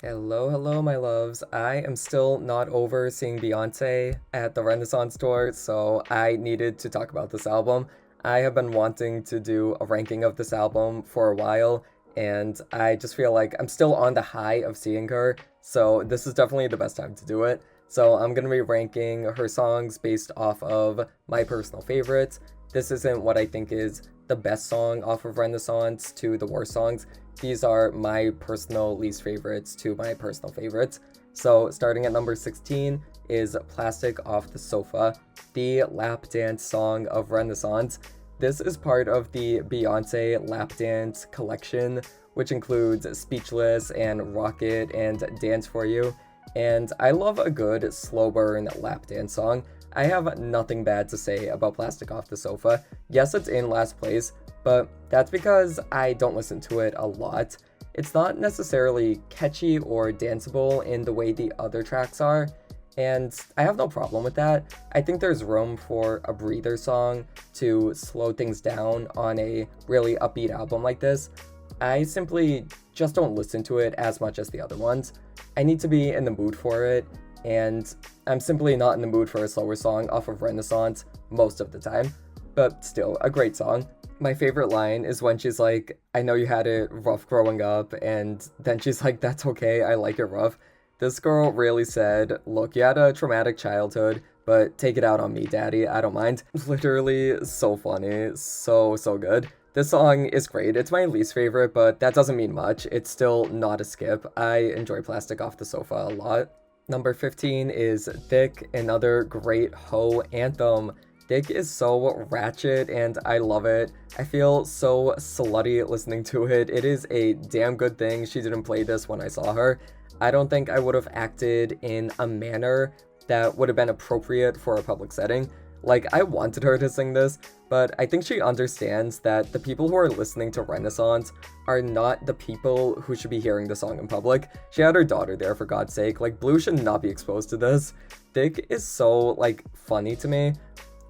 Hello, hello, my loves. I am still not over seeing Beyonce at the Renaissance tour, so I needed to talk about this album. I have been wanting to do a ranking of this album for a while, and I just feel like I'm still on the high of seeing her, so this is definitely the best time to do it. So I'm gonna be ranking her songs based off of my personal favorites. This isn't what I think is the best song off of Renaissance to the worst songs. These are my personal least favorites to my personal favorites. So starting at number 16 is Plastic Off the Sofa, the lap dance song of Renaissance. This is part of the Beyonce lap dance collection, which includes Speechless and Rocket and Dance For You. And I love a good slow burn lap dance song. I have nothing bad to say about Plastic Off the Sofa. Yes, it's in last place, but that's because I don't listen to it a lot. It's not necessarily catchy or danceable in the way the other tracks are, and I have no problem with that. I think there's room for a breather song to slow things down on a really upbeat album like this. I simply just don't listen to it as much as the other ones. I need to be in the mood for it, and I'm simply not in the mood for a slower song off of Renaissance most of the time, but still, a great song. My favorite line is when she's like, I know you had it rough growing up, and then she's like, that's okay, I like it rough. This girl really said, look, you had a traumatic childhood, but take it out on me, daddy, I don't mind. Literally so funny, so good. This song is great. It's my least favorite, but that doesn't mean much. It's still not a skip. I enjoy Plastic Off the Sofa a lot. Number 15 is Thique, another great hoe anthem. Thique is so ratchet and I love it. I feel so slutty listening to it. It is a damn good thing she didn't play this when I saw her. I don't think I would have acted in a manner that would have been appropriate for a public setting. Like, I wanted her to sing this, but I think she understands that the people who are listening to Renaissance are not the people who should be hearing the song in public. She had her daughter there, for God's sake. Like, Blue should not be exposed to this. Thique is so, like, funny to me.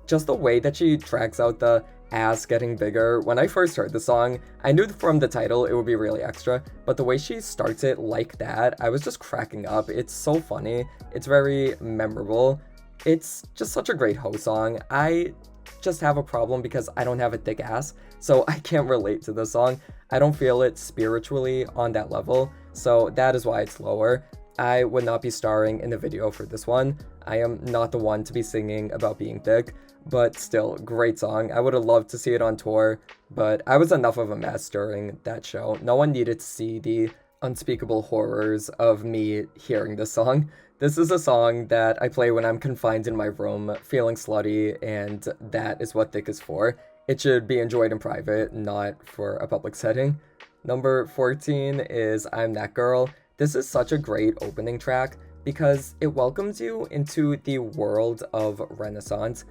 Just the way that she drags out the ass getting bigger. When I first heard the song, I knew from the title it would be really extra, but the way she starts it like that, I was just cracking up. It's so funny. It's very memorable. It's just such a great hoe song. I just have a problem because I don't have a thick ass, so I can't relate to this song. I don't feel it spiritually on that level, so that is why it's lower. I would not be starring in the video for this one. I am not the one to be singing about being thick, but still, great song. I would have loved to see it on tour, but I was enough of a mess during that show. No one needed to see the unspeakable horrors of me hearing this song. This is a song that I play when I'm confined in my room, feeling slutty, and that is what Thique is for. It should be enjoyed in private, not for a public setting. Number 14 is I'm That Girl. This is such a great opening track because it welcomes you into the world of Renaissance.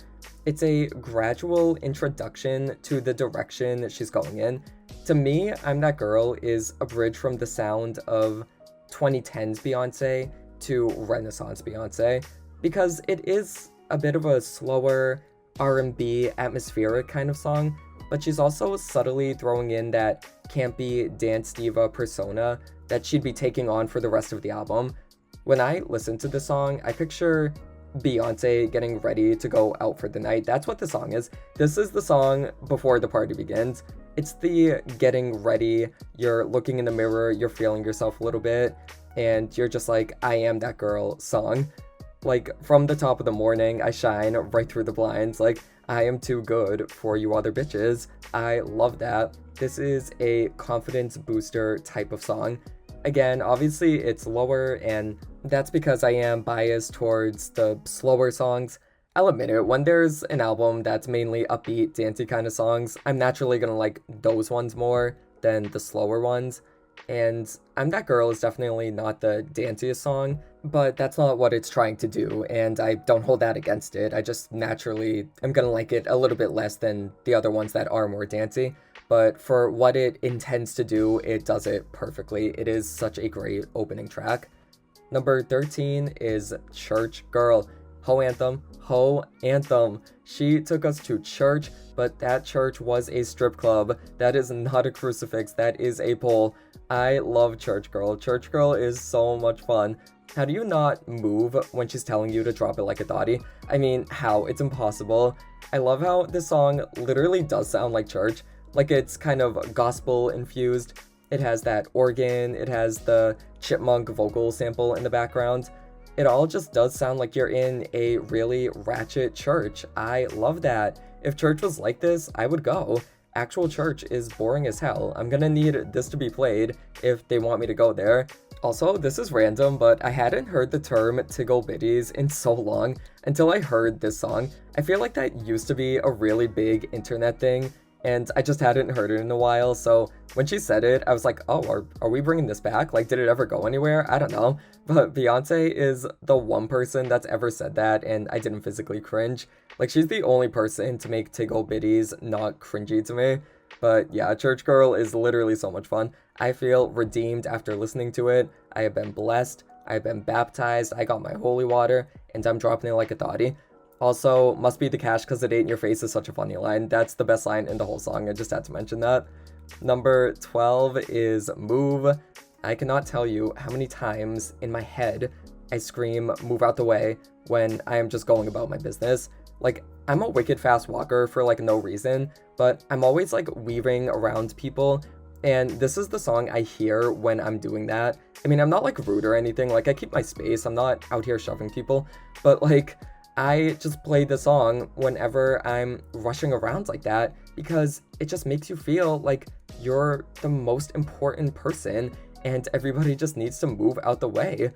It's a gradual introduction to the direction she's going in. To me, I'm That Girl is a bridge from the sound of 2010s Beyonce to Renaissance Beyonce, because it is a bit of a slower R&B atmospheric kind of song, but she's also subtly throwing in that campy dance diva persona that she'd be taking on for the rest of the album. When I listen to this song, I picture Beyonce getting ready to go out for the night. That's what the song is. This is the song before the party begins. It's the getting ready, you're looking in the mirror, you're feeling yourself a little bit, and you're just like, I am that girl song. Like, from the top of the morning, I shine right through the blinds. Like, I am too good for you other bitches. I love that. This is a confidence booster type of song. Again, obviously it's lower, and that's because I am biased towards the slower songs. I'll admit it, when there's an album that's mainly upbeat, dancey kind of songs, I'm naturally gonna like those ones more than the slower ones. And I'm That Girl is definitely not the danciest song, but that's not what it's trying to do, and I don't hold that against it. I just naturally am gonna like it a little bit less than the other ones that are more dancey. But for what it intends to do, it does it perfectly. It is such a great opening track. Number 13 is Church Girl. Hoe anthem, hoe anthem. She took us to church, but that church was a strip club. That is not a crucifix, that is a pole. I love Church Girl. Church Girl is so much fun. How do you not move when she's telling you to drop it like a dotty? I mean, how? It's impossible. I love how this song literally does sound like church. Like it's kind of gospel infused. It has that organ, it has the chipmunk vocal sample in the background. It all just does sound like you're in a really ratchet church. I love that. If church was like this, I would go. Actual church is boring as hell. I'm gonna need this to be played if they want me to go there. Also, this is random, but I hadn't heard the term tickle bitties in so long until I heard this song. I feel like that used to be a really big internet thing, and I just hadn't heard it in a while, so when she said it, I was like, oh, are we bringing this back? Like, did it ever go anywhere? I don't know. But Beyonce is the one person that's ever said that, and I didn't physically cringe. Like, she's the only person to make tickle bitties not cringy to me. But yeah, Church Girl is literally so much fun. I feel redeemed after listening to it. I have been blessed. I have been baptized. I got my holy water, and I'm dropping it like a thotty. Also, must be the cash because it ain't in your face is such a funny line. That's the best line in the whole song. I just had to mention that. Number 12 is Move. I cannot tell you how many times in my head I scream move out the way when I am just going about my business. Like, I'm a wicked fast walker for like no reason, but I'm always like weaving around people, and this is the song I hear when I'm doing that. I mean, I'm not like rude or anything, like I keep my space, I'm not out here shoving people, but like I just play the song whenever I'm rushing around like that because it just makes you feel like you're the most important person and everybody just needs to move out the way.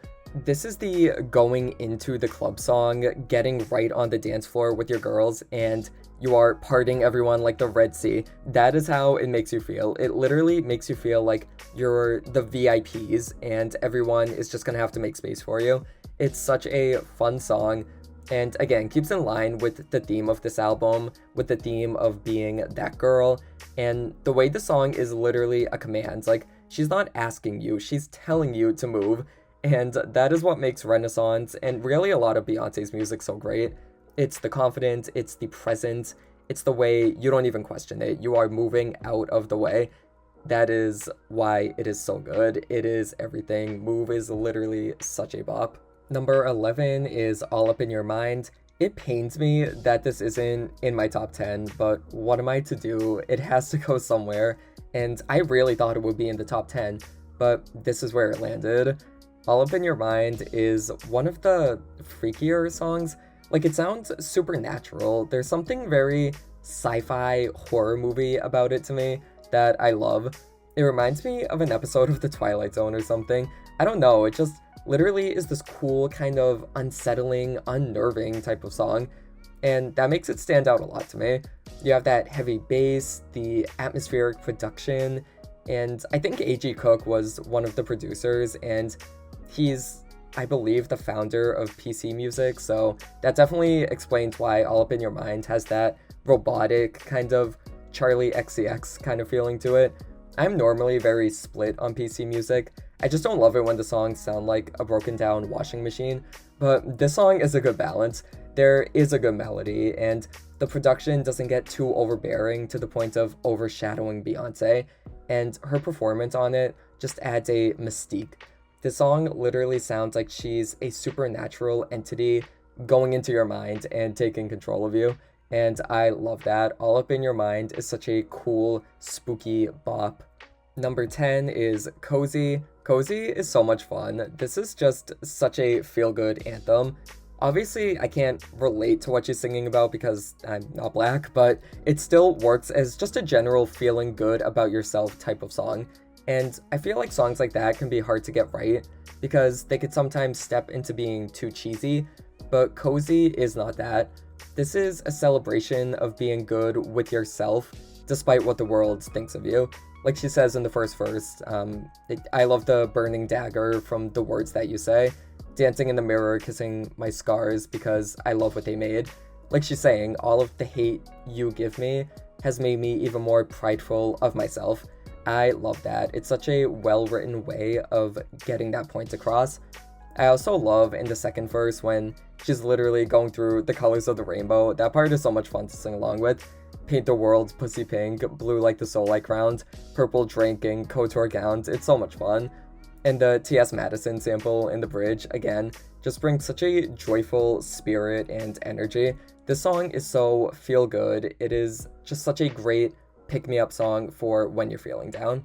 This is the going into the club song, getting right on the dance floor with your girls, and you are partying everyone like the Red Sea. That is how it makes you feel. It literally makes you feel like you're the VIPs and everyone is just gonna have to make space for you. It's such a fun song. And again, keeps in line with the theme of this album, with the theme of being that girl. And the way the song is literally a command. Like, she's not asking you, she's telling you to move. And that is what makes Renaissance and really a lot of Beyonce's music so great. It's the confidence, it's the presence, it's the way you don't even question it. You are moving out of the way. That is why it is so good. It is everything. Move is literally such a bop. Number 11 is All Up in Your Mind. It pains me that this isn't in my top 10, but what am I to do? It has to go somewhere, and I really thought it would be in the top 10, but this is where it landed. All Up in Your Mind is one of the freakier songs. Like, it sounds supernatural. There's something very sci-fi horror movie about it to me that I love. It reminds me of an episode of The Twilight Zone or something. I don't know, it just literally is this cool, kind of unsettling, unnerving type of song, and that makes it stand out a lot to me. You have that heavy bass, the atmospheric production, and I think A.G. Cook was one of the producers, and he's, I believe, the founder of PC music, so that definitely explains why All Up in Your Mind has that robotic kind of Charlie XCX kind of feeling to it. I'm normally very split on PC music. I just don't love it when the songs sound like a broken down washing machine, but this song is a good balance. There is a good melody, and the production doesn't get too overbearing to the point of overshadowing Beyonce, and her performance on it just adds a mystique. This song literally sounds like she's a supernatural entity going into your mind and taking control of you, and I love that. All Up in Your Mind is such a cool, spooky bop. Number 10 is Cozy. Cozy is so much fun. This is just such a feel-good anthem. Obviously, I can't relate to what she's singing about because I'm not black, but it still works as just a general feeling good about yourself type of song. And I feel like songs like that can be hard to get right because they could sometimes step into being too cheesy, but Cozy is not that. This is a celebration of being good with yourself despite what the world thinks of you. Like she says in the first verse, I love the burning dagger from the words that you say, dancing in the mirror, kissing my scars because I love what they made. Like she's saying, all of the hate you give me has made me even more prideful of myself. I love that. It's such a well-written way of getting that point across. I also love in the second verse when she's literally going through the colors of the rainbow. That part is so much fun to sing along with. Paint the world pussy pink, blue like the soul I crowned, purple drinking, couture gowns. It's so much fun. And the T.S. Madison sample in the bridge, again, just brings such a joyful spirit and energy. This song is so feel good. It is just such a great pick-me-up song for when you're feeling down.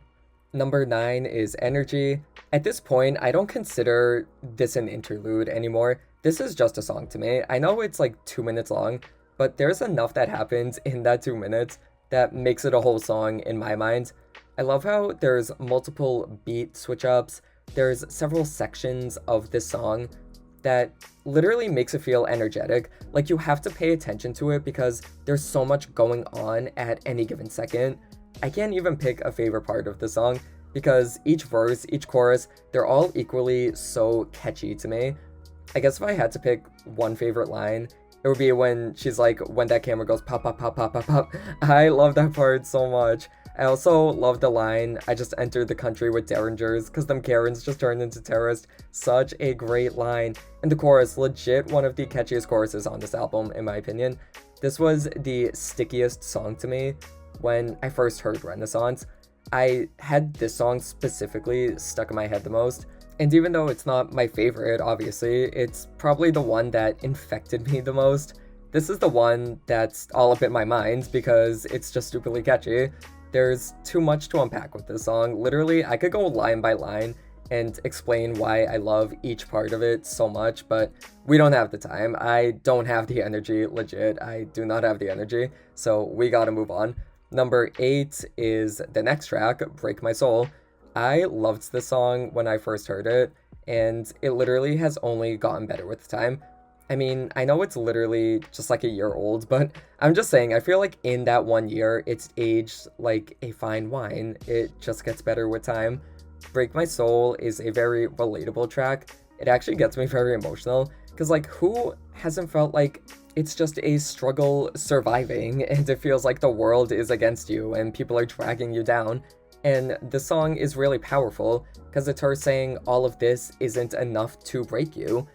Number 9 is Energy. At this point, I don't consider this an interlude anymore. This is just a song to me. I know it's like 2 minutes long, but there's enough that happens in that 2 minutes that makes it a whole song in my mind. I love how there's multiple beat switch ups. There's several sections of this song that literally makes it feel energetic. Like you have to pay attention to it because there's so much going on at any given second. I can't even pick a favorite part of the song because each verse, each chorus, they're all equally so catchy to me. I guess if I had to pick one favorite line, it would be when she's like, when that camera goes pop, pop, pop, pop, pop, pop. I love that part so much. I also love the line, I just entered the country with derringers, because them Karens just turned into terrorists. Such a great line. And the chorus, legit one of the catchiest choruses on this album, in my opinion. This was the stickiest song to me when I first heard Renaissance. I had this song specifically stuck in my head the most. And even though it's not my favorite, obviously, it's probably the one that infected me the most. This is the one that's all up in my mind because it's just stupidly catchy. There's too much to unpack with this song. Literally, I could go line by line and explain why I love each part of it so much, but we don't have the time. I don't have the energy, legit. I do not have the energy, so we gotta move on. Number 8 is the next track, Break My Soul. I loved this song when I first heard it, and it literally has only gotten better with time. I mean, I know it's literally just like a year old, but I'm just saying, I feel like in that 1 year, it's aged like a fine wine. It just gets better with time. Break My Soul is a very relatable track. It actually gets me very emotional, because like, who hasn't felt like it's just a struggle surviving, and it feels like the world is against you, and people are dragging you down? And the song is really powerful, because it's her saying all of this isn't enough to break you.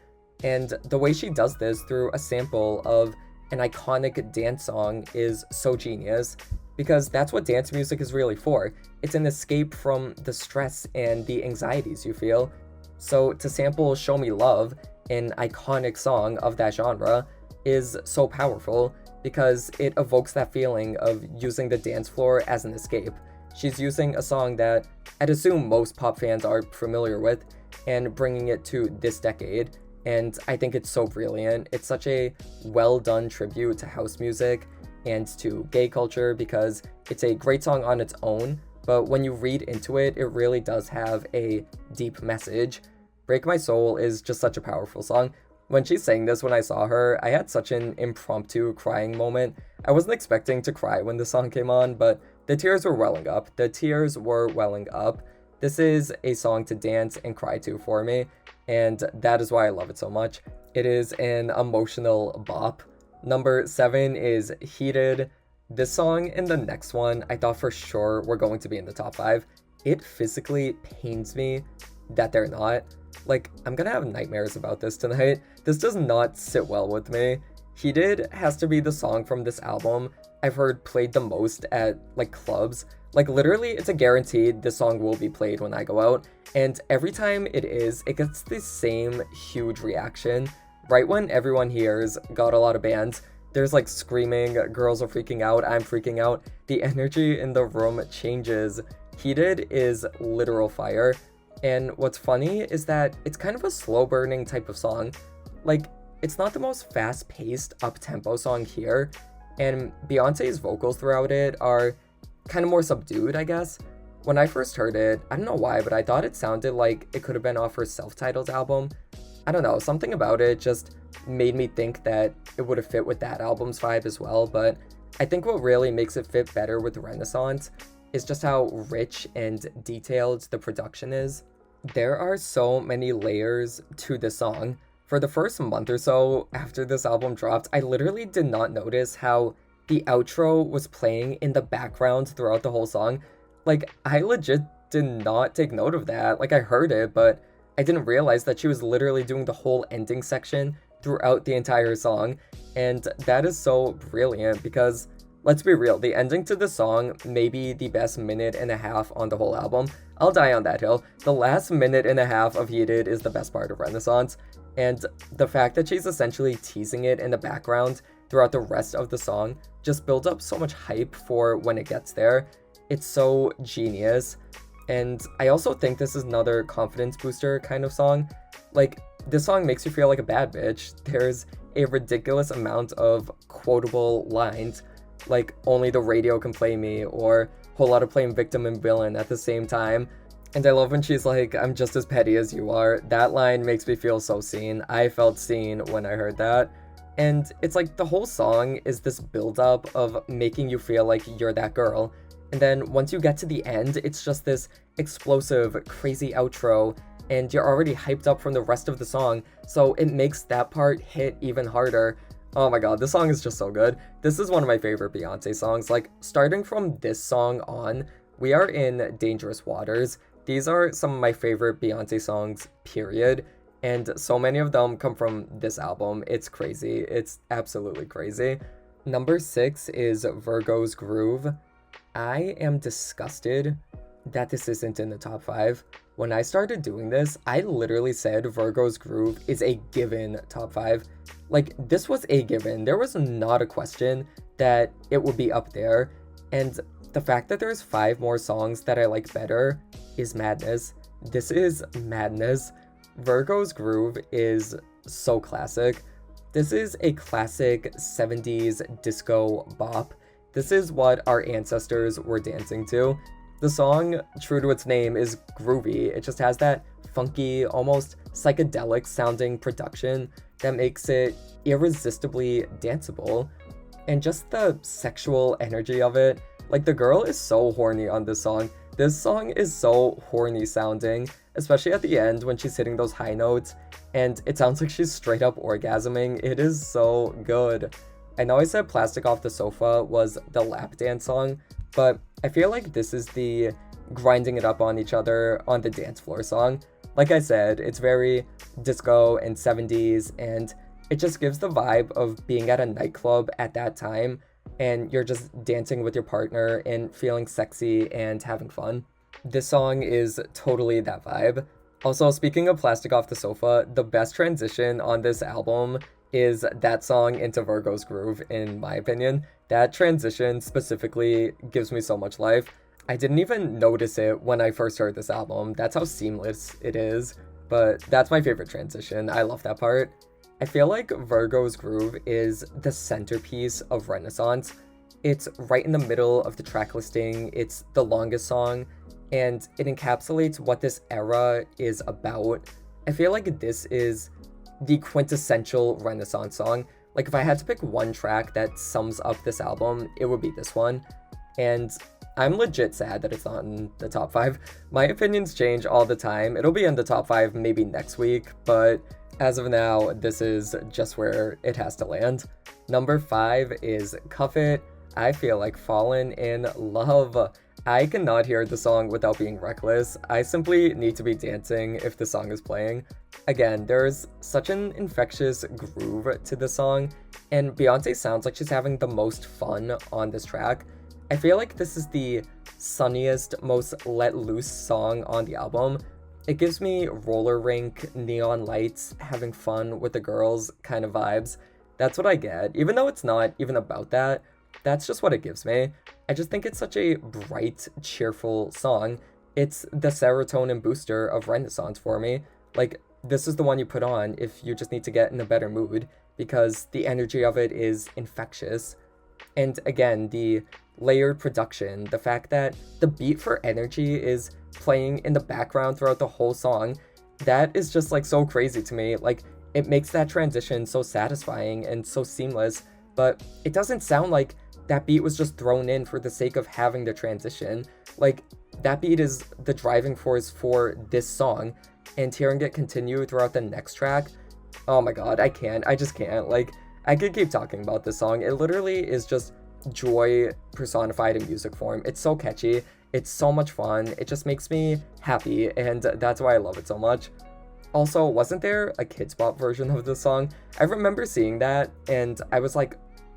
And the way she does this through a sample of an iconic dance song is so genius, because that's what dance music is really for. It's an escape from the stress and the anxieties you feel. So to sample Show Me Love, an iconic song of that genre, is so powerful because it evokes that feeling of using the dance floor as an escape. She's using a song that I'd assume most pop fans are familiar with and bringing it to this decade. And I think it's so brilliant. It's such a well done tribute to house music and to gay culture because it's a great song on its own, but when you read into it, it really does have a deep message. Break My Soul is just such a powerful song. When she sang this when I saw her, I had such an impromptu crying moment. I wasn't expecting to cry when the song came on, but the tears were welling up. The tears were welling up. This is a song to dance and cry to for me, and that is why I love it so much. It is an emotional bop. Number 7 is Heated. This song and the next one I thought for sure were going to be in the top 5. It physically pains me that they're not. Like, I'm gonna have nightmares about this tonight. This does not sit well with me. Heated has to be the song from this album I've heard played the most at, like, clubs. Like, literally, it's a guaranteed this song will be played when I go out. And every time it is, it gets the same huge reaction. Right when everyone hears Got a Lot of Bands, there's, like, screaming, girls are freaking out, I'm freaking out. The energy in the room changes. Heated is literal fire. And what's funny is that it's kind of a slow-burning type of song. Like, it's not the most fast-paced, up-tempo song here, and Beyonce's vocals throughout it are kind of more subdued, I guess. When I first heard it, I don't know why, but I thought it sounded like it could have been off her self-titled album. I don't know, something about it just made me think that it would have fit with that album's vibe as well, but I think what really makes it fit better with Renaissance is just how rich and detailed the production is. There are so many layers to this song. For the first month or so after this album dropped, I literally did not notice how the outro was playing in the background throughout the whole song. Like, I legit did not take note of that. Like, I heard it, but I didn't realize that she was literally doing the whole ending section throughout the entire song. And that is so brilliant because Let's be real, the ending to this song may be the best minute and a half on the whole album. I'll die on that hill. The last minute and a half of Heated is the best part of Renaissance, and the fact that she's essentially teasing it in the background throughout the rest of the song just builds up so much hype for when it gets there. It's so genius, and I also think this is another confidence booster kind of song. Like, this song makes you feel like a bad bitch. There's a ridiculous amount of quotable lines, like only the radio can play me, or whole lot of playing victim and villain at the same time. And I love when she's like, I'm just as petty as you are. That line makes me feel so seen. I felt seen when I heard that. And it's like the whole song is this build-up of making you feel like you're that girl. And then once you get to the end, it's just this explosive, crazy outro, and you're already hyped up from the rest of the song, so it makes that part hit even harder. Oh my god, this song is just so good. This is one of my favorite Beyonce songs. Like, starting from this song on, we are in dangerous waters. These are some of my favorite Beyonce songs, period. And so many of them come from this album. It's crazy. It's absolutely crazy. Number 6 is Virgo's Groove. I am disgusted that this isn't in the top 5. When I started doing this, I literally said Virgo's Groove is a given top 5. Like, this was a given. There was not a question that it would be up there. And the fact that there's 5 more songs that I like better is madness. This is madness. Virgo's Groove is so classic. This is a classic 70s disco bop. This is what our ancestors were dancing to. The song, true to its name, is groovy. It just has that funky, almost psychedelic sounding production that makes it irresistibly danceable. And just the sexual energy of it. Like, the girl is so horny on this song. This song is so horny sounding, especially at the end when she's hitting those high notes, and it sounds like she's straight up orgasming. It is so good. I know I said Plastic Off the Sofa was the lap dance song, but I feel like this is the grinding it up on each other on the dance floor song. Like I said, it's very disco and 70s, and it just gives the vibe of being at a nightclub at that time, and you're just dancing with your partner and feeling sexy and having fun. This song is totally that vibe. Also, speaking of Plastic Off the Sofa, the best transition on this album is that song into Virgo's Groove, in my opinion. That transition specifically gives me so much life. I didn't even notice it when I first heard this album. That's how seamless it is, but that's my favorite transition. I love that part. I feel like Virgo's Groove is the centerpiece of Renaissance. It's right in the middle of the track listing, it's the longest song, and it encapsulates what this era is about. I feel like this is the quintessential Renaissance song. Like, if I had to pick one track that sums up this album, it would be this one. And I'm legit sad that it's not in the top 5. My opinions change all the time. It'll be in the top 5 maybe next week, but as of now, this is just where it has to land. Number 5 is Cuff It. I feel like Fallen in Love. I cannot hear the song without being reckless. I simply need to be dancing if the song is playing. Again, there's such an infectious groove to the song, and Beyonce sounds like she's having the most fun on this track. I feel like this is the sunniest, most let loose song on the album. It gives me roller rink, neon lights, having fun with the girls kind of vibes. That's what I get. Even though it's not even about that, that's just what it gives me. I just think it's such a bright, cheerful song. It's the serotonin booster of Renaissance for me. Like, this is the one you put on if you just need to get in a better mood, because the energy of it is infectious. And again, the layered production, the fact that the beat for Energy is playing in the background throughout the whole song, that is just like so crazy to me. Like, it makes that transition so satisfying and so seamless, but it doesn't sound like that beat was just thrown in for the sake of having the transition. Like, that beat is the driving force for this song, and hearing it continue throughout the next track, oh my god, I just can't. Like, I could keep talking about this song. It literally is just joy personified in music form. It's so catchy, it's so much fun, it just makes me happy, and that's why I love it so much. Also, wasn't there a Kids Bop version of this song? I remember seeing that, and I was like,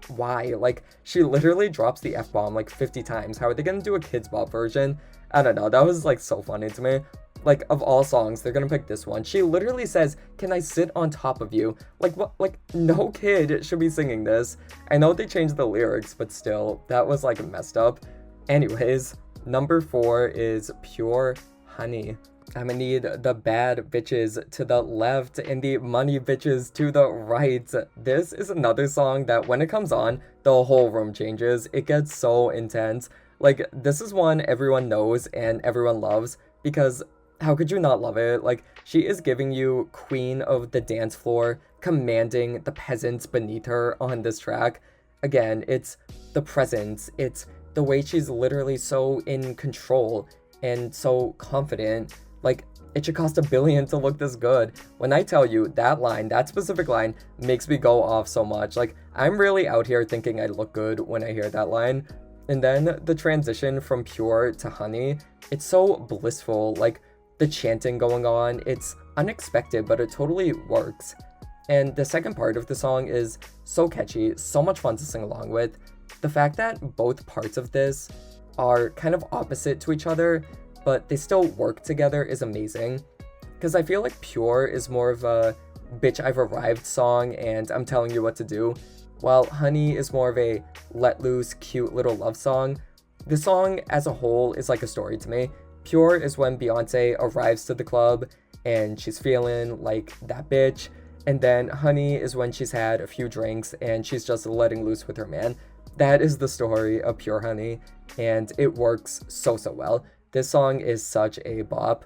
why? Like, she literally drops the F-bomb like 50 times. How are they gonna do a Kids Bop version? I don't know. That was like so funny to me. Like, of all songs, they're gonna pick this one. She literally says, "Can I sit on top of you?" Like, what? Like, no kid should be singing this. I know they changed the lyrics, but still, that was like messed up. Anyways, number 4 is Pure Honey. I'm gonna need the bad bitches to the left and the money bitches to the right. This is another song that when it comes on, the whole room changes. It gets so intense. Like, this is one everyone knows and everyone loves because how could you not love it? Like, she is giving you queen of the dance floor, commanding the peasants beneath her on this track. Again, it's the presence, it's the way she's literally so in control and so confident. Like, it should cost $1 billion to look this good. When I tell you that line, that specific line, makes me go off so much. Like, I'm really out here thinking I look good when I hear that line. And then the transition from Pure to Honey, it's so blissful. Like, the chanting going on, it's unexpected, but it totally works. And the second part of the song is so catchy, so much fun to sing along with. The fact that both parts of this are kind of opposite to each other, but they still work together is amazing. Because I feel like Pure is more of a bitch I've arrived song and I'm telling you what to do, while Honey is more of a let loose, cute little love song. The song as a whole is like a story to me. Pure is when Beyonce arrives to the club and she's feeling like that bitch. And then Honey is when she's had a few drinks and she's just letting loose with her man. That is the story of Pure Honey, and it works so well. This song is such a bop.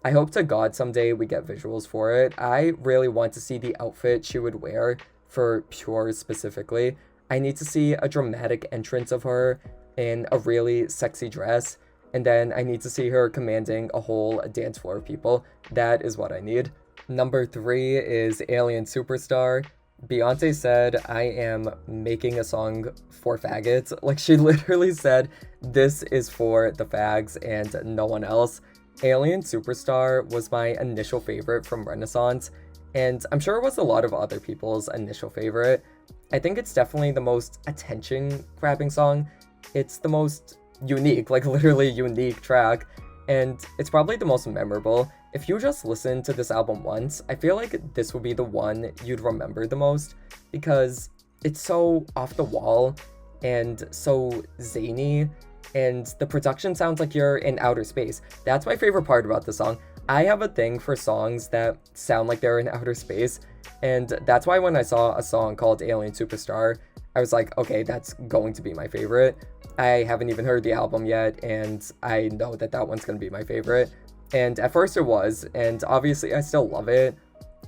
I hope to God someday we get visuals for it. I really want to see the outfit she would wear for Pure specifically. I need to see a dramatic entrance of her in a really sexy dress, and then I need to see her commanding a whole dance floor of people. That is what I need. Number 3 is Alien Superstar. Beyonce said, "I am making a song for faggots." Like, she literally said, this is for the fags and no one else. Alien Superstar was my initial favorite from Renaissance, and I'm sure it was a lot of other people's initial favorite. I think it's definitely the most attention-grabbing song. It's the most unique, like literally unique track, and it's probably the most memorable. If you just listen to this album once, I feel like this would be the one you'd remember the most because it's so off the wall and so zany, and the production sounds like you're in outer space. That's my favorite part about the song. I have a thing for songs that sound like they're in outer space, and that's why when I saw a song called Alien Superstar, I was like, okay, that's going to be my favorite. I haven't even heard the album yet, and I know that that one's gonna be my favorite. And at first it was, and obviously I still love it.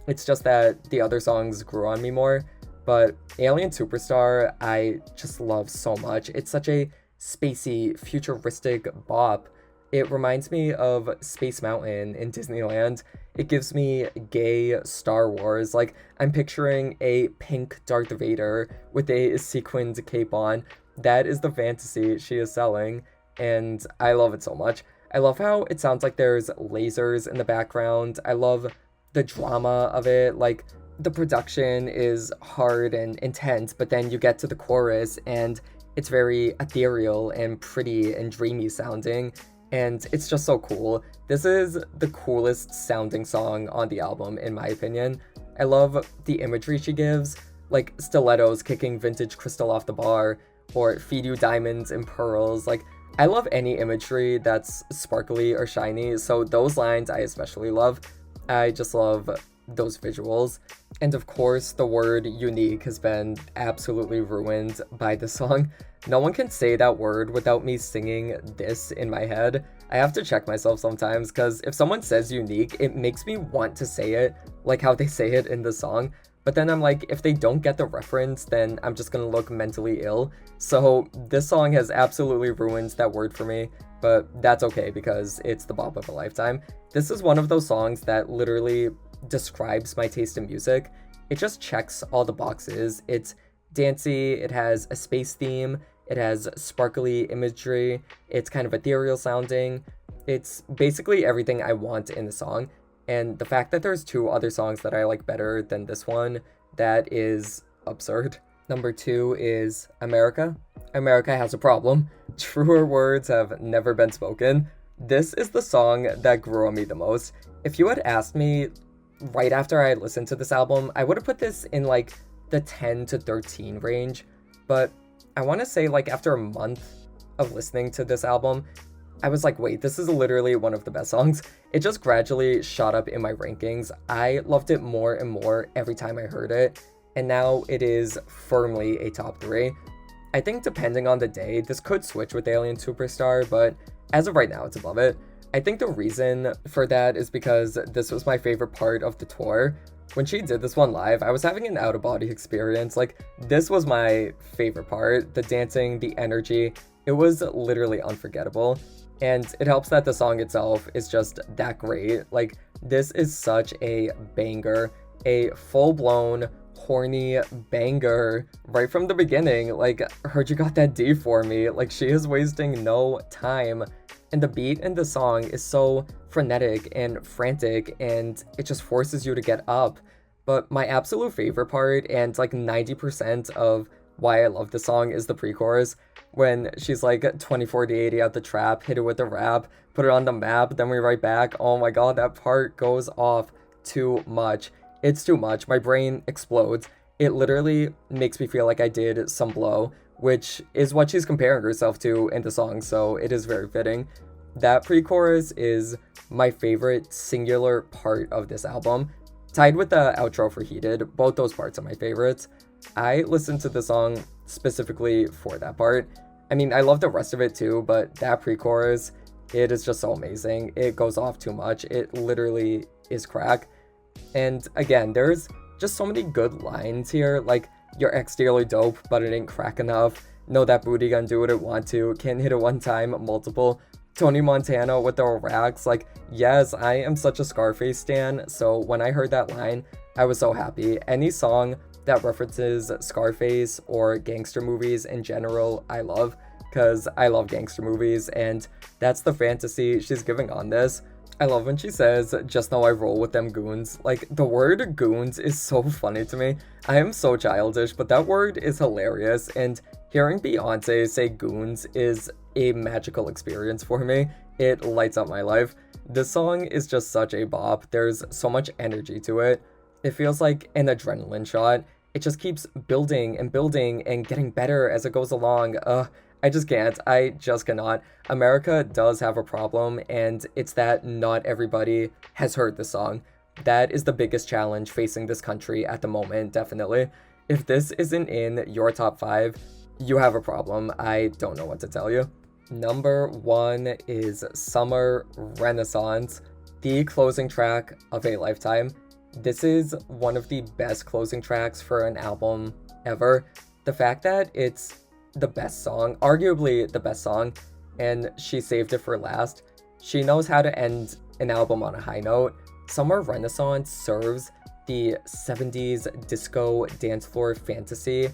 It's just that the other songs grew on me more. But Alien Superstar, I just love so much. It's such a spacey, futuristic bop. It reminds me of Space Mountain in Disneyland. It gives me gay Star Wars. Like, I'm picturing a pink Darth Vader with a sequined cape on. That is the fantasy she is selling, and I love it so much. I love how it sounds like there's lasers in the background. I love the drama of it. Like, the production is hard and intense, but then you get to the chorus and it's very ethereal and pretty and dreamy sounding, and it's just so cool. This is the coolest sounding song on the album, in my opinion. I love the imagery she gives, like stilettos kicking vintage crystal off the bar, or feed you diamonds and pearls. Like, I love any imagery that's sparkly or shiny, so those lines I especially love. I just love those visuals. And of course, the word unique has been absolutely ruined by the song. No one can say that word without me singing this in my head. I have to check myself sometimes, because if someone says unique, it makes me want to say it like how they say it in the song. But then I'm like, if they don't get the reference, then I'm just gonna look mentally ill. So this song has absolutely ruined that word for me, but that's okay because it's the bop of a lifetime. This is one of those songs that literally describes my taste in music. It just checks all the boxes. It's dancey, it has a space theme, it has sparkly imagery, it's kind of ethereal sounding. It's basically everything I want in the song. And the fact that there's 2 other songs that I like better than this one, that is absurd. Number 2 is America. America has a problem. Truer words have never been spoken. This is the song that grew on me the most. If you had asked me right after I listened to this album, I would have put this in like the 10 to 13 range. But I want to say, like, after a month of listening to this album, I was like, wait, this is literally one of the best songs. It just gradually shot up in my rankings. I loved it more and more every time I heard it, and now it is firmly a top 3. I think depending on the day, this could switch with Alien Superstar, but as of right now, it's above it. I think the reason for that is because this was my favorite part of the tour. When she did this one live, I was having an out-of-body experience. Like, this was my favorite part. The dancing, the energy, it was literally unforgettable. And it helps that the song itself is just that great. Like, this is such a banger, a full-blown, horny banger right from the beginning. Like, heard you got that D for me. Like, she is wasting no time. And the beat in the song is so frenetic and frantic, and it just forces you to get up. But my absolute favorite part, and like 90% of why I love the song, is the pre-chorus. When she's like 2040-80 out the trap, hit it with a rap, put it on the map, then we right back. Oh my god, that part goes off too much. It's too much. My brain explodes. It literally makes me feel like I did some blow, which is what she's comparing herself to in the song, so it is very fitting. That pre-chorus is my favorite singular part of this album, tied with the outro for Heated. Both those parts are my favorites. I listened to the song specifically for that part. I mean, I love the rest of it too, but that pre-chorus, it is just so amazing. It goes off too much. It literally is crack. And again, there's just so many good lines here, like, your ex dearly dope, but it ain't crack enough. Know that booty gonna do what it want to. Can't hit it one time, multiple. Tony Montana with the racks. Like, yes, I am such a Scarface stan, so when I heard that line, I was so happy. Any song that references Scarface or gangster movies in general, I love, because I love gangster movies, and that's the fantasy she's giving on this. I love when she says, just know I roll with them goons. Like, the word goons is so funny to me. I am so childish, but that word is hilarious, and hearing Beyonce say goons is a magical experience for me. It lights up my life. This song is just such a bop. There's so much energy to it. It feels like an adrenaline shot. It just keeps building and building and getting better as it goes along. I just can't. I just cannot. America does have a problem, and it's that not everybody has heard the song. That is the biggest challenge facing this country at the moment, definitely. If this isn't in your top 5, you have a problem. I don't know what to tell you. Number 1 is Summer Renaissance, the closing track of a lifetime. This is one of the best closing tracks for an album ever. The fact that it's the best song, arguably the best song, and she saved it for last. She knows how to end an album on a high note. Summer Renaissance serves the 70s disco dance floor fantasy.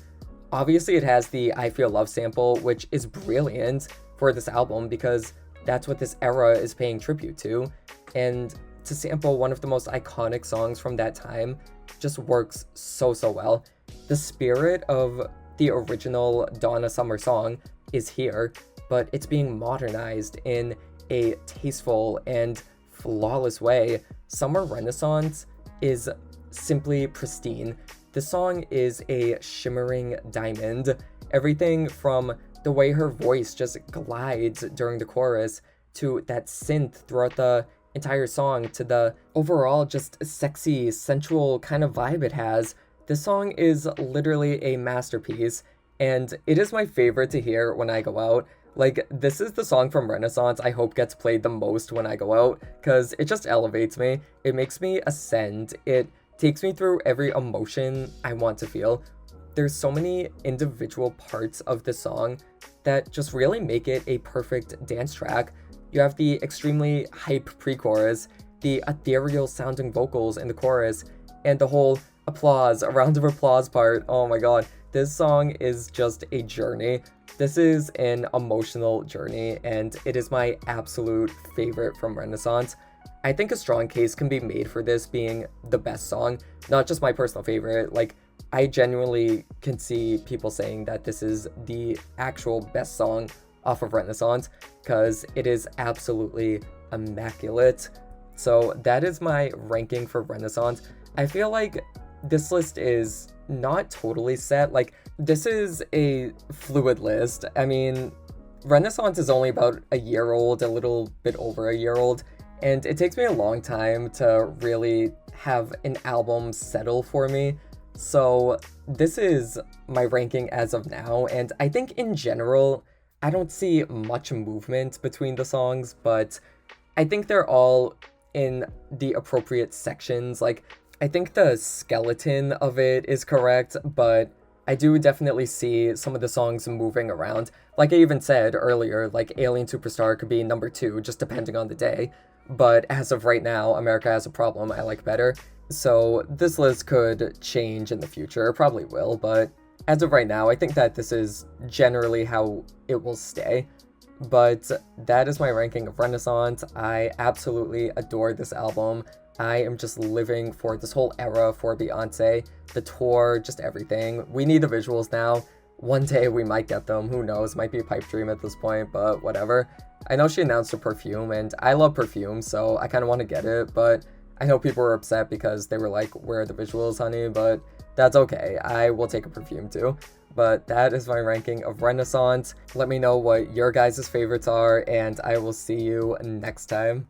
Obviously, it has the I Feel Love sample, which is brilliant for this album because that's what this era is paying tribute to. And to sample one of the most iconic songs from that time just works so well. The spirit of the original Donna Summer song is here, but it's being modernized in a tasteful and flawless way. Summer Renaissance is simply pristine. The song is a shimmering diamond. Everything from the way her voice just glides during the chorus to that synth throughout the entire song to the overall just sexy, sensual kind of vibe it has. This song is literally a masterpiece, and it is my favorite to hear when I go out. Like, this is the song from Renaissance I hope gets played the most when I go out, because it just elevates me. It makes me ascend. It takes me through every emotion I want to feel. There's so many individual parts of the song that just really make it a perfect dance track. You have the extremely hype pre-chorus, the ethereal sounding vocals in the chorus, and the whole applause, a round of applause part. Oh my god, this song is just a journey. This is an emotional journey, and it is my absolute favorite from Renaissance. I think a strong case can be made for this being the best song, not just my personal favorite. Like, I genuinely can see people saying that this is the actual best song off of Renaissance because it is absolutely immaculate. So that is my ranking for Renaissance. I feel like this list is not totally set. Like, this is a fluid list. I mean, Renaissance is only about a year old, a little bit over a year old, and it takes me a long time to really have an album settle for me. So this is my ranking as of now, and I think in general, I don't see much movement between the songs, but I think they're all in the appropriate sections. Like, I think the skeleton of it is correct, but I do definitely see some of the songs moving around. Like I even said earlier, like Alien Superstar could be number 2, just depending on the day. But as of right now, America Has a Problem I like better. So this list could change in the future, it probably will, but as of right now, I think that this is generally how it will stay. But that is my ranking of Renaissance. I absolutely adore this album. I am just living for this whole era for Beyonce, the tour, just everything. We need the visuals now. One day we might get them, who knows, might be a pipe dream at this point, but whatever. I know she announced her perfume, and I love perfume, so I kind of want to get it, but I know people were upset because they were like, where are the visuals, honey? But that's okay. I will take a perfume too. But that is my ranking of Renaissance. Let me know what your guys' favorites are, and I will see you next time.